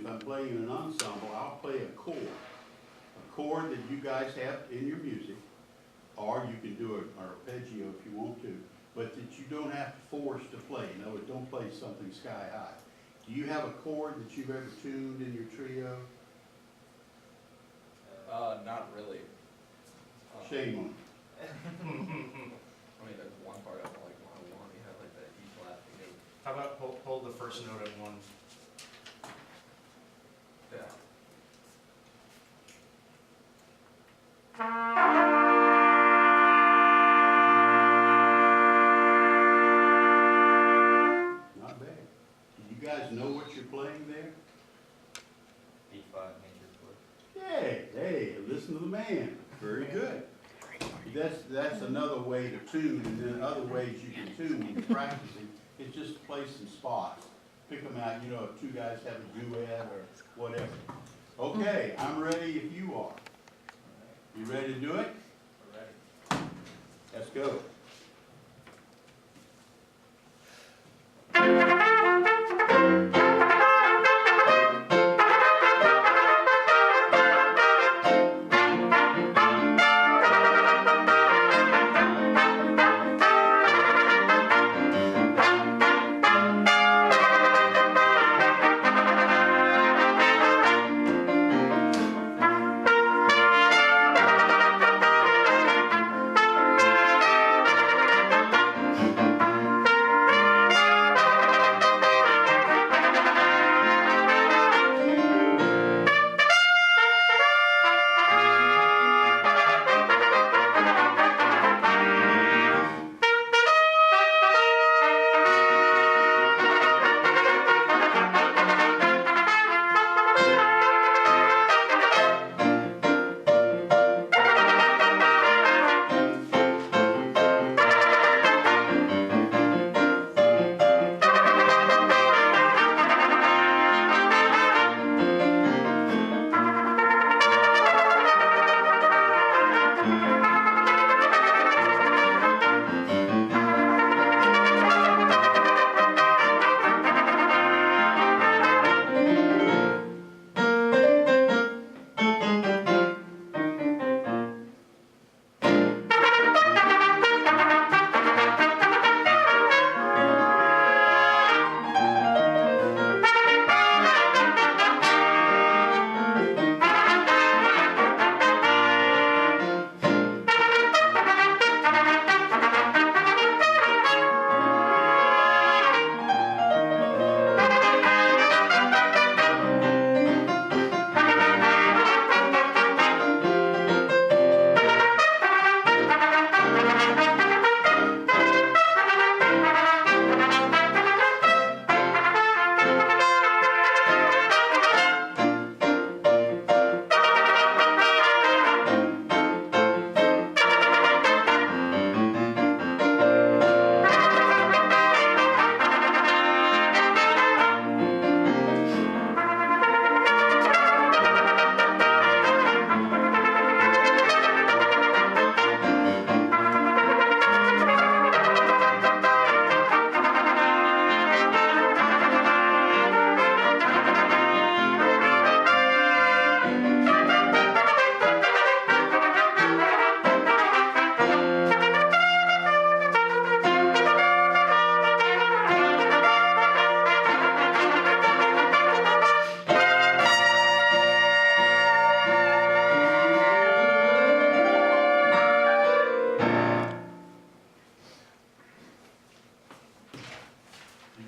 if I'm playing in an ensemble, I'll play a chord that you guys have in your music, or you can do an arpeggio if you want to, but that you don't have to force to play. In other words, don't play something sky high. Do you have a chord that you've ever tuned in your trio? Not really. Shame on you. I mean, there's one part I like 101. You have like that E flat. How about hold the first note at 1? Yeah. Not bad. Do you guys know what you're playing there? E flat major chord. Hey, hey, listen to the man. Very good. That's another way to tune, and then other ways you can tune when you're practicing. It's just play some spots. Pick them out, you know, if two guys have a duet or whatever. Okay, I'm ready if you are. You ready to do it? We're ready. Let's go.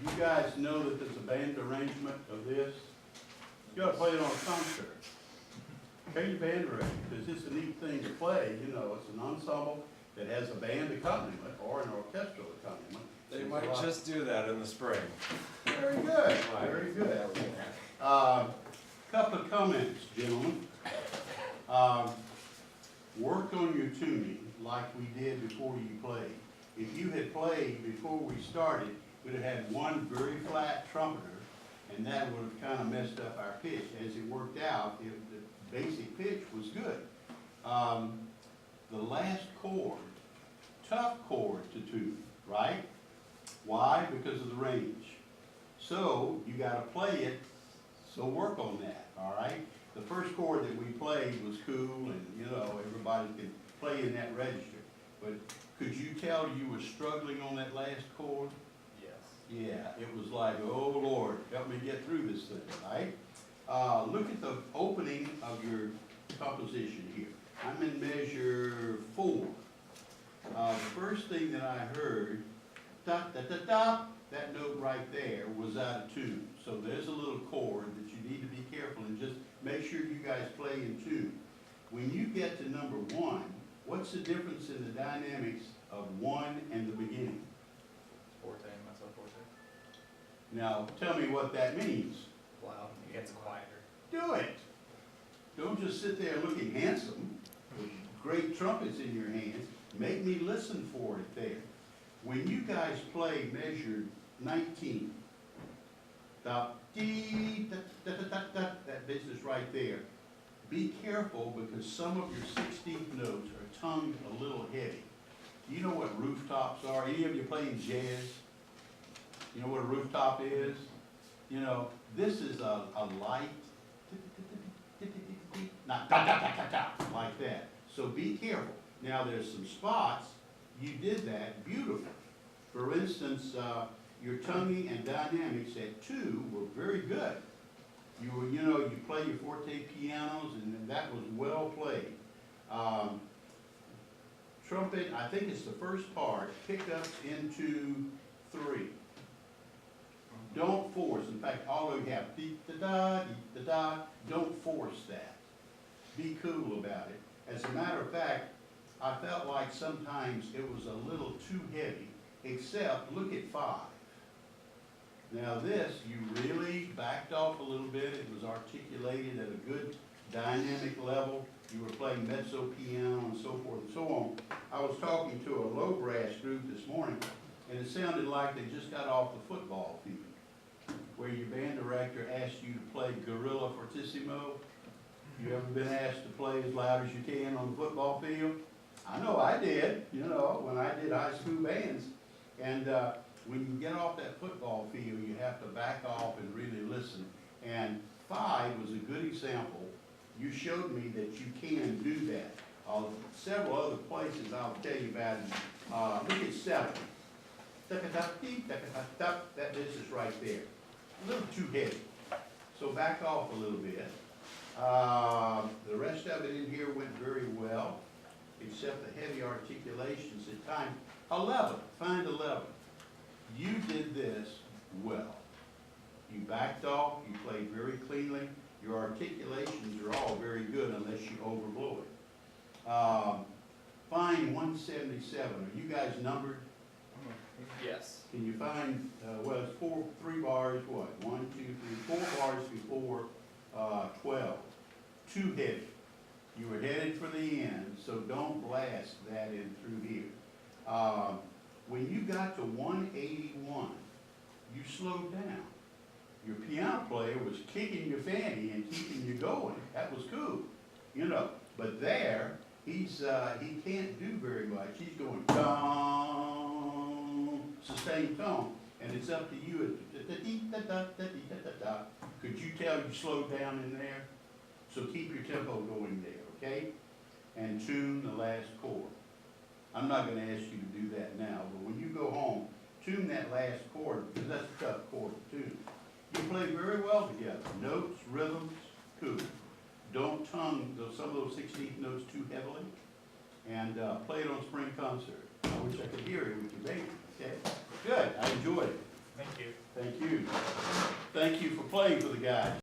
You guys know that there's a band arrangement of this? You ought to play it on a concert. Play your band arrangement, because it's a neat thing to play. You know, it's an ensemble that has a band accompaniment or an orchestral accompaniment. They might just do that in the spring. Very good, very good. Couple of comments, gentlemen. Work on your tuning like we did before you played. If you had played before we started, we'd have had one very flat trumpeter, and that would have kind of messed up our pitch. As it worked out, the basic pitch was good. The last chord, tough chord to tune, right? Why? Because of the range. So you got to play it So work on that, all right? The first chord that we played was cool and, you know, everybody can play in that register. But could you tell you were struggling on that last chord? Yes. Yeah, it was like, oh Lord, help me get through this thing, right? Look at the opening of your composition here. I'm in measure 4. The first thing that I heard, da da da da, that note right there was out of tune. So there's a little chord that you need to be careful and just make sure you guys play in tune. When you get to number 1, what's the difference in the dynamics of 1 and the beginning? Forte and mezzo forte. Now, tell me what that means. Loud. It gets quieter. Do it. Don't just sit there looking handsome with great trumpets in your hands. Make me listen for it there. When you guys play measure 19, da, dee, da, da, da, da, da, that business right there, be careful because some of your 16th notes are tongued a little heavy. Do you know what rooftops are? Any of you playing jazz? You know what a rooftop is? You know, this is a light, not da da da da da, like that. So be careful. Now there's some spots, you did that beautiful. For instance, your tonguing and dynamics at 2 were very good. You were, you know, you play your forte pianos and that was well played. Trumpet, I think it's the first part, pickups into 3. Don't force. In fact, although you have dee-da-da, dee-da-da, don't force that. Be cool about it. As a matter of fact, I felt like sometimes it was a little too heavy, except look at 5. Now this, you really backed off a little bit. It was articulated at a good dynamic level. You were playing mezzo piano and so forth and so on. I was talking to a low brass group this morning, and it sounded like they just got off the football field, where your band director asked you to play Gorilla Fortissimo. You ever been asked to play as loud as you can on the football field? I know I did, you know, when I did high school bands. And when you get off that football field, you have to back off and really listen. And 5 was a good example. You showed me that you can do that. Several other places I'll tell you about it. Look at 7. That business right there. A little too heavy. So back off a little bit. The rest of it in here went very well, except the heavy articulations at times. 11, find 11. You did this well. You backed off, you played very cleanly. Your articulations are all very good unless you overblow it. Find 177. Are you guys numbered? Yes. Can you find, well, it's 3 bars, what? 1, 2, 3, 4 bars before 12. Too heavy. You were headed for the end, so don't blast that in through here. When you got to 181, you slowed down. Your piano player was kicking your fanny and keeping you going. That was cool, you know. But there, he can't do very much. He's going tone, sustained tone, and it's up to you. Could you tell you slowed down in there? So keep your tempo going there, okay? And tune the last chord. I'm not going to ask you to do that now, but when you go home, tune that last chord, because that's a tough chord to tune. You play very well together. Notes, rhythms, cool. Don't tongue some of those 16th notes too heavily, and play it on spring concert. I wish I could hear it with your baby, okay? Good, I enjoyed it. Thank you. Thank you. Thank you for playing for the guys.